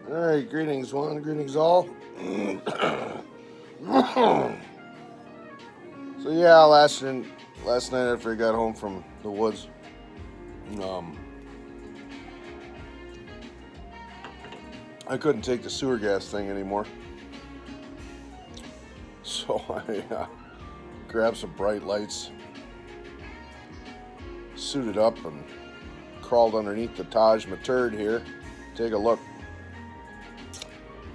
Alright, greetings one, greetings all. So yeah, last night after I got home from the woods, I couldn't take the sewer gas thing anymore. So I grabbed some bright lights, suited up, and crawled underneath the Taj turd here. Take a look.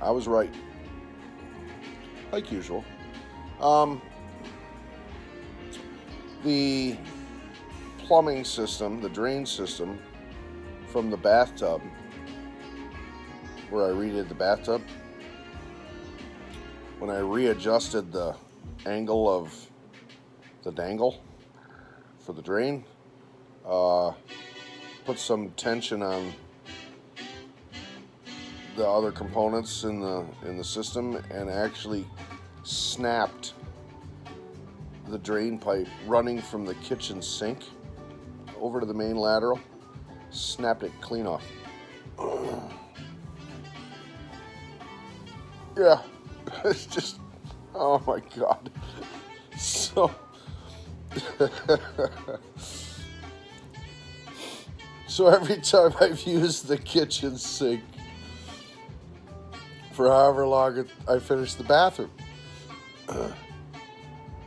I was right, like usual. The plumbing system, the drain system from the bathtub, where I redid the bathtub, when I readjusted the angle of the dangle for the drain, put some tension on the other components in the system, and actually snapped the drain pipe running from the kitchen sink over to the main lateral. Snapped it clean off. Yeah, it's just, oh my god. So so every time I've used the kitchen sink, for however long I finished the bathroom,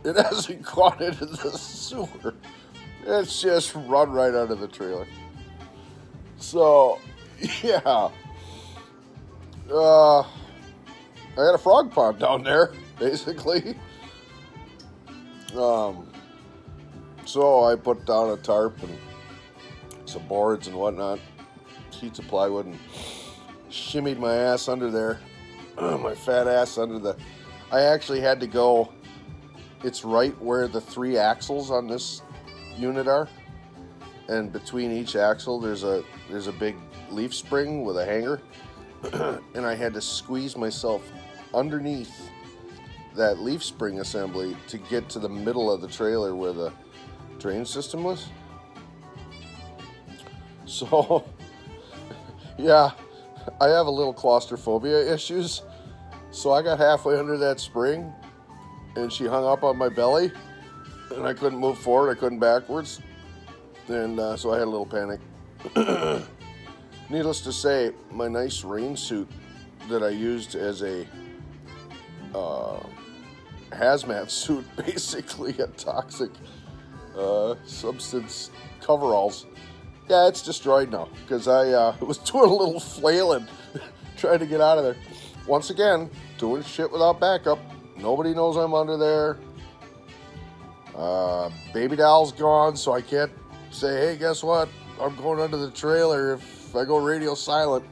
it hasn't gone into the sewer. It's just run right under the trailer. So, yeah. I had a frog pond down there, basically. So I put down a tarp and some boards and whatnot, sheets of plywood, and shimmied my ass under there. My fat ass under the... I actually had to go... It's right where the 3 axles on this unit are, and between each axle there's a big leaf spring with a hanger, and I had to squeeze myself underneath that leaf spring assembly to get to the middle of the trailer where the drain system was. So yeah, I have a little claustrophobia issues, so I got halfway under that spring and she hung up on my belly, and I couldn't move forward, I couldn't backwards, and so I had a little panic. Needless to say, my nice rain suit that I used as a hazmat suit, basically a toxic substance coveralls, yeah, it's destroyed now, because I was doing a little flailing trying to get out of there. Once again, doing shit without backup. Nobody knows I'm under there. Baby doll's gone, so I can't say, hey, guess what? I'm going under the trailer. If I go radio silent,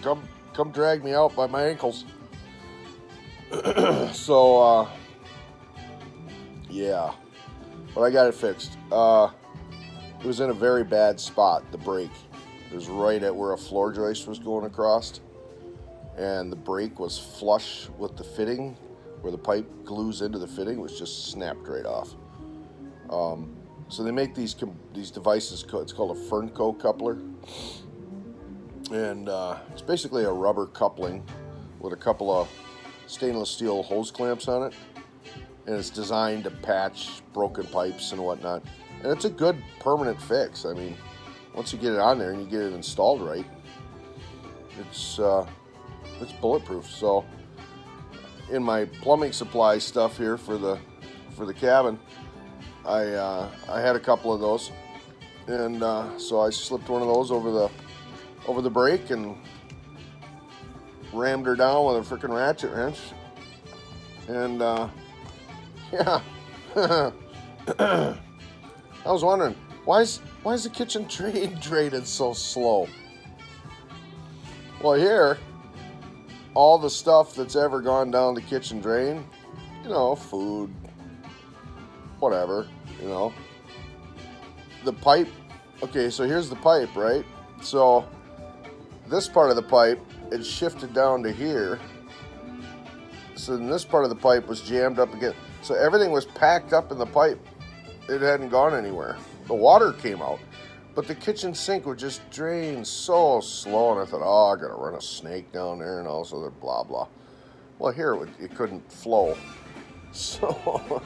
come drag me out by my ankles. So, yeah. But I got it fixed. It was in a very bad spot, the break. It was right at where a floor joist was going across, and the break was flush with the fitting, where the pipe glues into the fitting, was just snapped right off. So they make these devices, it's called a Fernco coupler, and it's basically a rubber coupling with a couple of stainless steel hose clamps on it, and it's designed to patch broken pipes and whatnot, and it's a good permanent fix. I mean, once you get it on there and you get it installed right, it's bulletproof. So in my plumbing supply stuff here for the cabin, I had a couple of those, and so I slipped one of those over the brake and rammed her down with a freaking ratchet wrench, and yeah. I was wondering, why is the kitchen drain draining so slow? Well, here, all the stuff that's ever gone down the kitchen drain, you know, food, whatever, you know, the pipe. Okay, so here's the pipe, right? So this part of the pipe, it shifted down to here. So then this part of the pipe was jammed up again. So everything was packed up in the pipe. It hadn't gone anywhere. The water came out, But the kitchen sink would just drain so slow, and I thought, oh, I gotta run a snake down there and all this other blah blah. Well, here it couldn't flow, so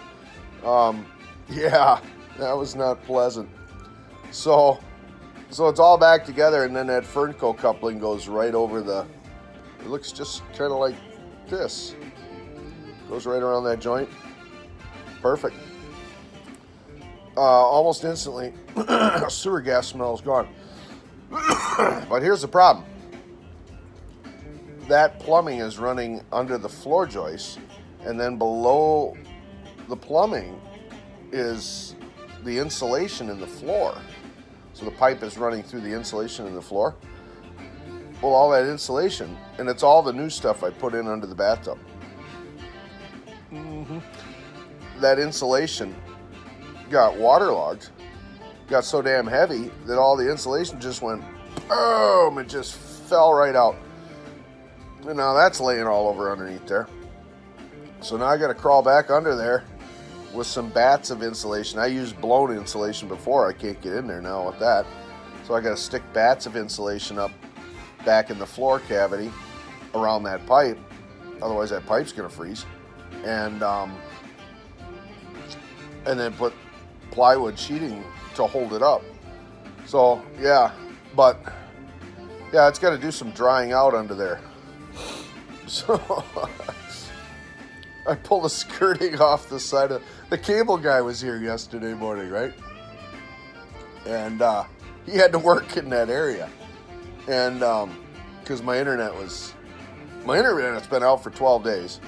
yeah, that was not pleasant. So it's all back together, and then that Fernco coupling goes right over the. It looks just kind of like this. Goes right around that joint. Perfect. Almost instantly, sewer gas smell is gone. But here's the problem. That plumbing is running under the floor joists, and then below the plumbing is the insulation in the floor. So the pipe is running through the insulation in the floor. Well, all that insulation, and it's all the new stuff I put in under the bathtub. That insulation got waterlogged, got so damn heavy that all the insulation just went boom, it just fell right out. And now that's laying all over underneath there. So now I got to crawl back under there with some bats of insulation. I used blown insulation before. I can't get in there now with that. So I got to stick bats of insulation up back in the floor cavity around that pipe. Otherwise that pipe's going to freeze. And then put plywood sheeting to hold it up. So yeah, but yeah, it's got to do some drying out under there. So I pulled the skirting off the side of the cable guy was here yesterday morning, right? And he had to work in that area, and because my internet's been out for 12 days,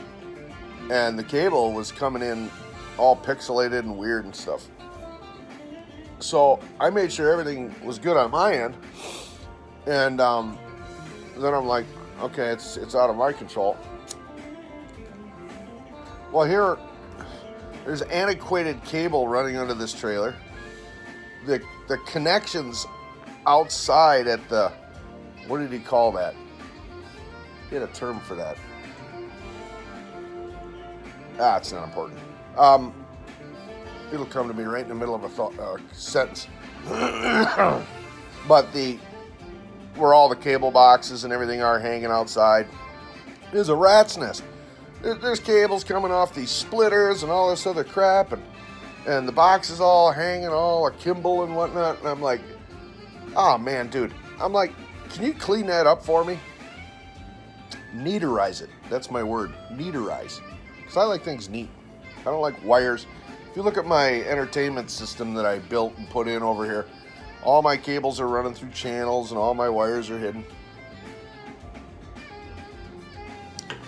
and the cable was coming in all pixelated and weird and stuff. So I made sure everything was good on my end, and then I'm like, okay, it's out of my control. Well, there's antiquated cable running under this trailer. The connections outside at the, what did he call that? He had a term for that. It's not important. It'll come to me right in the middle of a sentence. But where all the cable boxes and everything are hanging outside is a rat's nest. There's cables coming off these splitters and all this other crap, and the box is all hanging all akimbo and whatnot. And I'm like, oh man, dude. I'm like, can you clean that up for me? Neaterize it. That's my word. Neaterize. Because I like things neat. I don't like wires. If you look at my entertainment system that I built and put in over here, all my cables are running through channels and all my wires are hidden.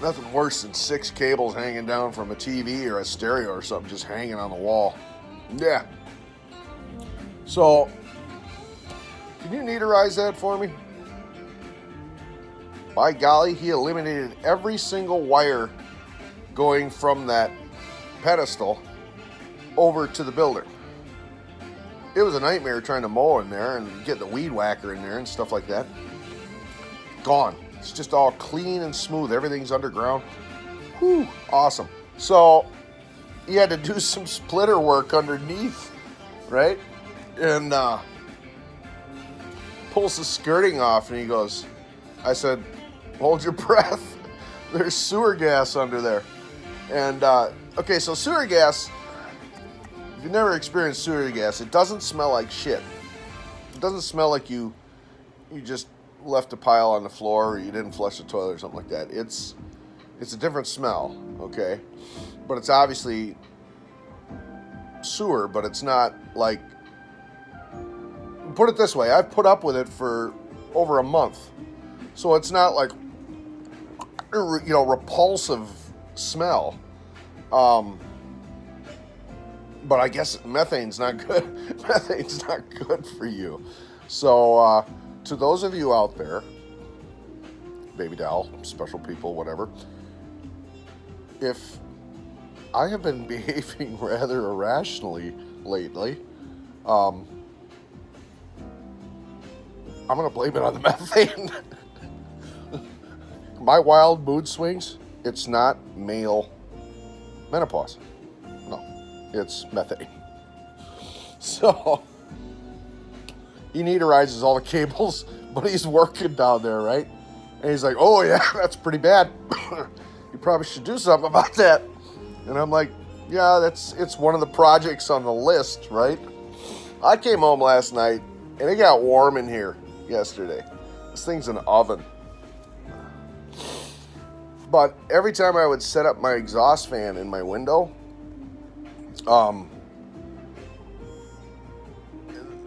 Nothing worse than 6 cables hanging down from a TV or a stereo or something just hanging on the wall. Yeah. So, can you neaterize that for me? By golly, he eliminated every single wire going from that pedestal over to the builder. It was a nightmare trying to mow in there and get the weed whacker in there and stuff like that. Gone. It's just all clean and smooth. Everything's underground. Whew, awesome. So he had to do some splitter work underneath, right? And pulls the skirting off and he goes, I said, hold your breath. There's sewer gas under there. And okay, so sewer gas, if you've never experienced sewer gas, it doesn't smell like shit. It doesn't smell like you just left a pile on the floor or you didn't flush the toilet or something like that. It's a different smell, okay? But it's obviously sewer, but it's not like, put it this way, I've put up with it for over a month. So it's not like, you know, repulsive smell. But I guess methane's not good. Methane's not good for you. So to those of you out there, baby doll, special people, whatever, if I have been behaving rather irrationally lately, I'm going to blame it on the methane. My wild mood swings, it's not male menopause. No, it's methane. So, he neaterizes all the cables, but he's working down there, right? And he's like, oh yeah, that's pretty bad. You probably should do something about that. And I'm like, yeah, it's one of the projects on the list, right? I came home last night and it got warm in here yesterday. This thing's an oven. But every time I would set up my exhaust fan in my window,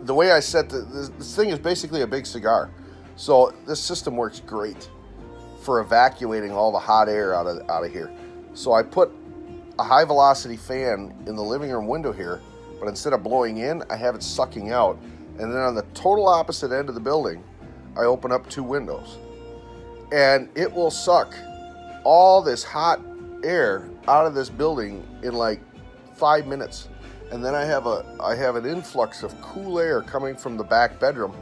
the way I set this thing is basically a big cigar. So this system works great for evacuating all the hot air out of here. So I put a high velocity fan in the living room window here, but instead of blowing in, I have it sucking out. And then on the total opposite end of the building, I open up 2 windows. And it will suck all this hot air out of this building in like 5 minutes. And then I have an influx of cool air coming from the back bedroom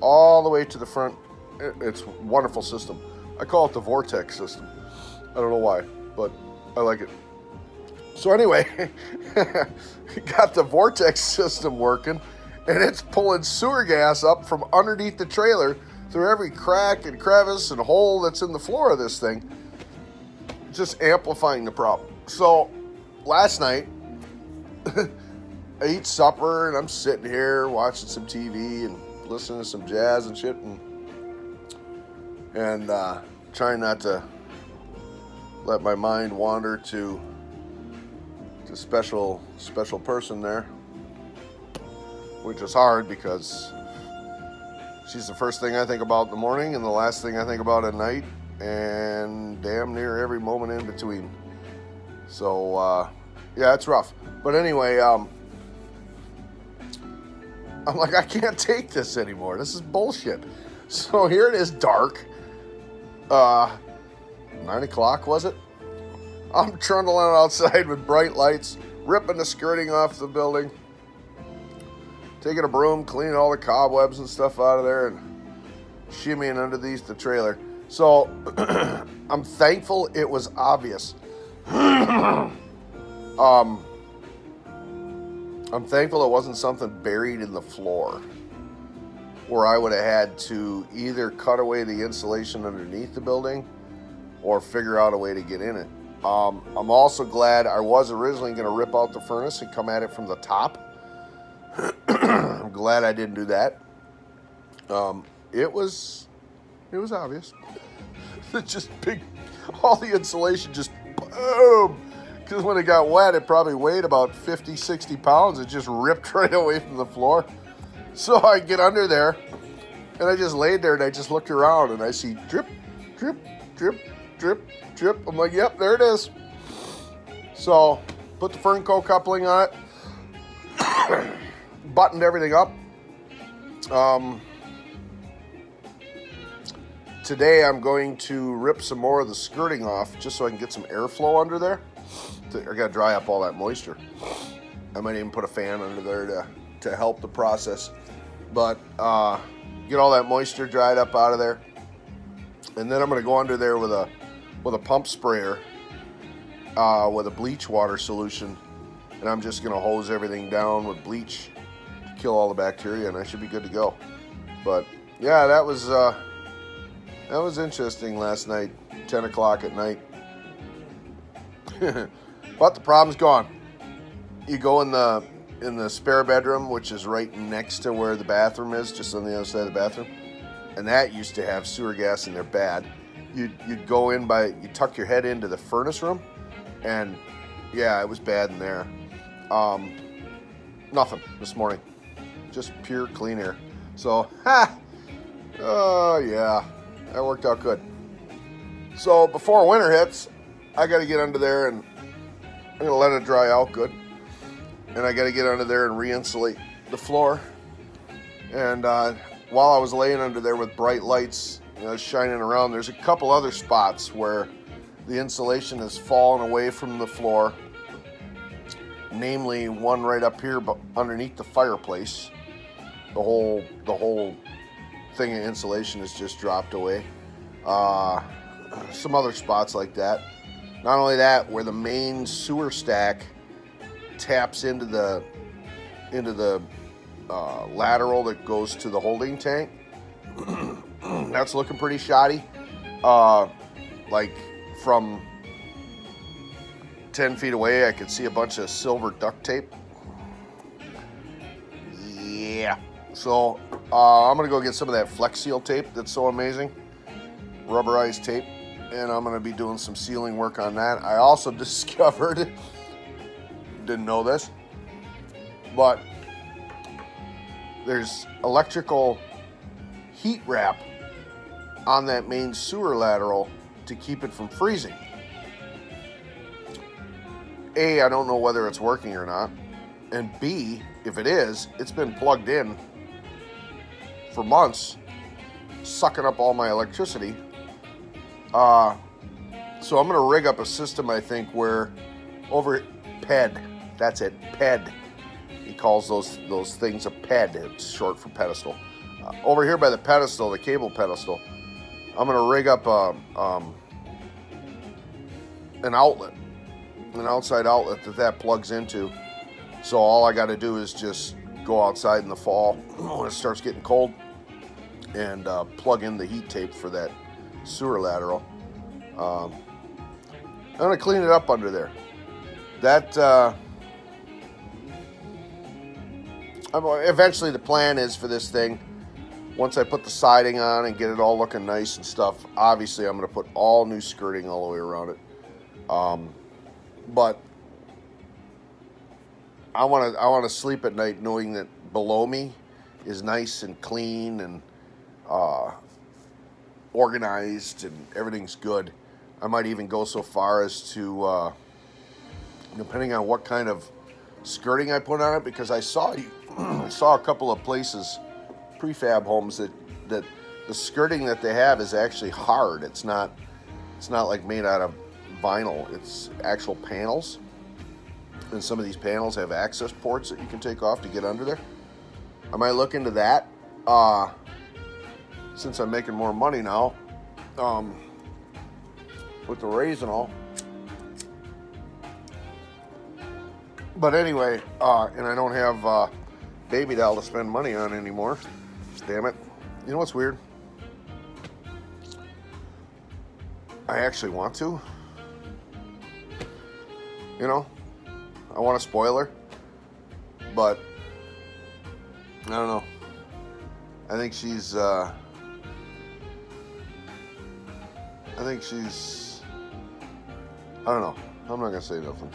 all the way to the front. It's a wonderful system. I call it the vortex system. I don't know why, but I like it. So anyway, got the vortex system working, and it's pulling sewer gas up from underneath the trailer through every crack and crevice and hole that's in the floor of this thing, just amplifying the problem. So last night, I eat supper and I'm sitting here watching some TV and listening to some jazz and shit, and trying not to let my mind wander to special person there, which is hard because she's the first thing I think about in the morning and the last thing I think about at night, and damn near every moment in between. So yeah, it's rough. But anyway, I'm like, I can't take this anymore. This is bullshit. So here it is, dark. 9 o'clock, was it? I'm trundling outside with bright lights, ripping the skirting off the building, taking a broom, cleaning all the cobwebs and stuff out of there, and shimmying underneath the trailer. So I'm thankful it was obvious. I'm thankful it wasn't something buried in the floor where I would have had to either cut away the insulation underneath the building or figure out a way to get in it. I'm also glad I was originally going to rip out the furnace and come at it from the top. I'm glad I didn't do that. It was obvious. It's just big, all the insulation just boom. Because when it got wet, it probably weighed about 50, 60 pounds. It just ripped right away from the floor. So I get under there, and I just laid there, and I just looked around, and I see drip, drip, drip, drip, drip. I'm like, yep, there it is. So put the Fernco coupling on it, buttoned everything up. Today I'm going to rip some more of the skirting off just so I can get some airflow under there. I got to dry up all that moisture. I might even put a fan under there to help the process. But get all that moisture dried up out of there. And then I'm going to go under there with a pump sprayer with a bleach water solution. And I'm just going to hose everything down with bleach to kill all the bacteria, and I should be good to go. But yeah, that was interesting last night, 10 o'clock at night. But the problem's gone. You go in the spare bedroom, which is right next to where the bathroom is, just on the other side of the bathroom. And that used to have sewer gas in there bad. You'd go in you tuck your head into the furnace room, and yeah, it was bad in there. Nothing this morning. Just pure clean air. So, oh yeah, that worked out good. So before winter hits, I got to get under there and I'm going to let it dry out good. And I got to get under there and re-insulate the floor. And while I was laying under there with bright lights, shining around, there's a couple other spots where the insulation has fallen away from the floor. Namely, one right up here, but underneath the fireplace. The whole thing of insulation has just dropped away. Some other spots like that. Not only that, where the main sewer stack taps into the lateral that goes to the holding tank. That's looking pretty shoddy. Like from 10 feet away, I could see a bunch of silver duct tape. Yeah. So I'm gonna go get some of that Flex Seal tape that's so amazing, rubberized tape, and I'm gonna be doing some sealing work on that. I also discovered, didn't know this, but there's electrical heat wrap on that main sewer lateral to keep it from freezing. A, I don't know whether it's working or not, and B, if it is, it's been plugged in for months, sucking up all my electricity. So I'm gonna rig up a system, I think, where over PED, that's it, PED. He calls those things a PED. It's short for pedestal. Over here by the pedestal, the cable pedestal, I'm gonna rig up an outlet, an outside outlet that plugs into. So all I got to do is just go outside in the fall when it starts getting cold and plug in the heat tape for that sewer lateral. I'm gonna clean it up under there. That eventually the plan is for this thing, once I put the siding on and get it all looking nice and stuff, obviously I'm gonna put all new skirting all the way around it. But I want to sleep at night knowing that below me is nice and clean and organized and everything's good. I might even go so far as to, depending on what kind of skirting I put on it, because I saw a couple of places, prefab homes, that the skirting that they have is actually hard. It's not like made out of vinyl. It's actual panels, and some of these panels have access ports that you can take off to get under there. I might look into that since I'm making more money now with the raise and all. But anyway, and I don't have baby doll to spend money on anymore. Damn it. You know what's weird? I actually want to. You know, I want a spoiler, but I don't know. I think she's I don't know. I'm not gonna say nothing.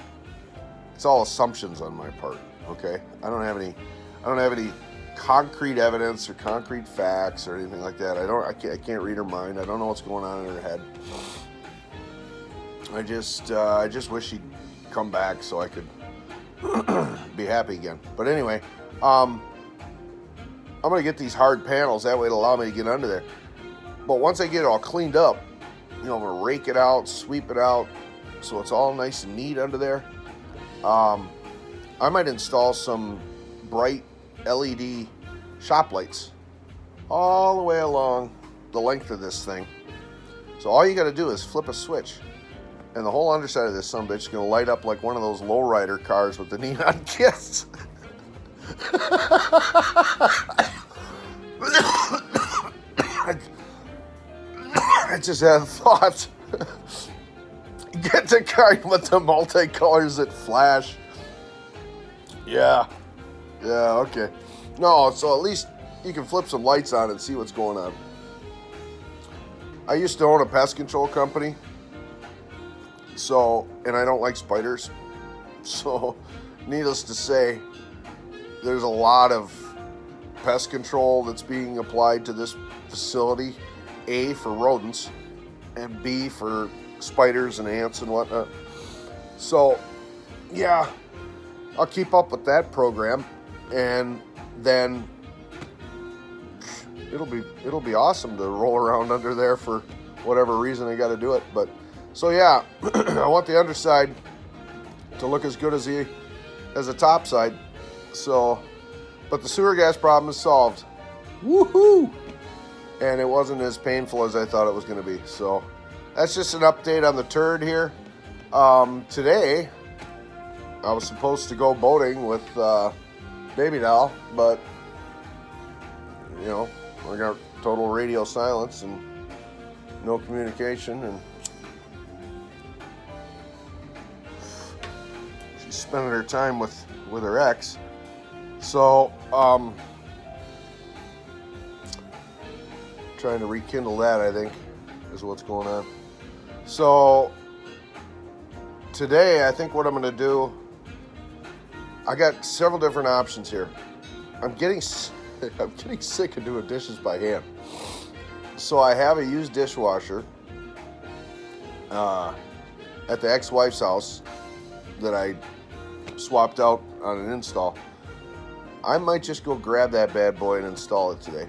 It's all assumptions on my part. Okay, I don't have any concrete evidence or concrete facts or anything like that. I can't read her mind. I don't know what's going on in her head. I just wish she'd come back so I could be happy again. But anyway, I'm gonna get these hard panels. That way it'll allow me to get under there. But once I get it all cleaned up, you know, I'm gonna rake it out, sweep it out, so it's all nice and neat under there. I might install some bright LED shop lights all the way along the length of this thing. So all you got to do is flip a switch, and the whole underside of this sumbitch is going to light up like one of those lowrider cars with the neon kits. I just had a thought. Get the kind with the multicolors that flash. Yeah, okay. No, so at least you can flip some lights on and see what's going on. I used to own a pest control company, and I don't like spiders. So, needless to say, there's a lot of pest control that's being applied to this facility. A, for rodents, and B, for spiders and ants and whatnot. So, yeah, I'll keep up with that program, and then it'll be awesome to roll around under there for whatever reason I got to do it. But so yeah, I want the underside to look as good as the top side. So, but the sewer gas problem is solved. Woohoo! And it wasn't as painful as I thought it was going to be. So that's just an update on the turd here. Today, I was supposed to go boating with Baby Doll, but you know, I got total radio silence and no communication, and she's spending her time with her ex. So trying to rekindle that, I think, is what's going on. So today, I think what I'm going to do, I got several different options here. I'm getting sick of doing dishes by hand. So I have a used dishwasher at the ex-wife's house that I swapped out on an install. I might just go grab that bad boy and install it today.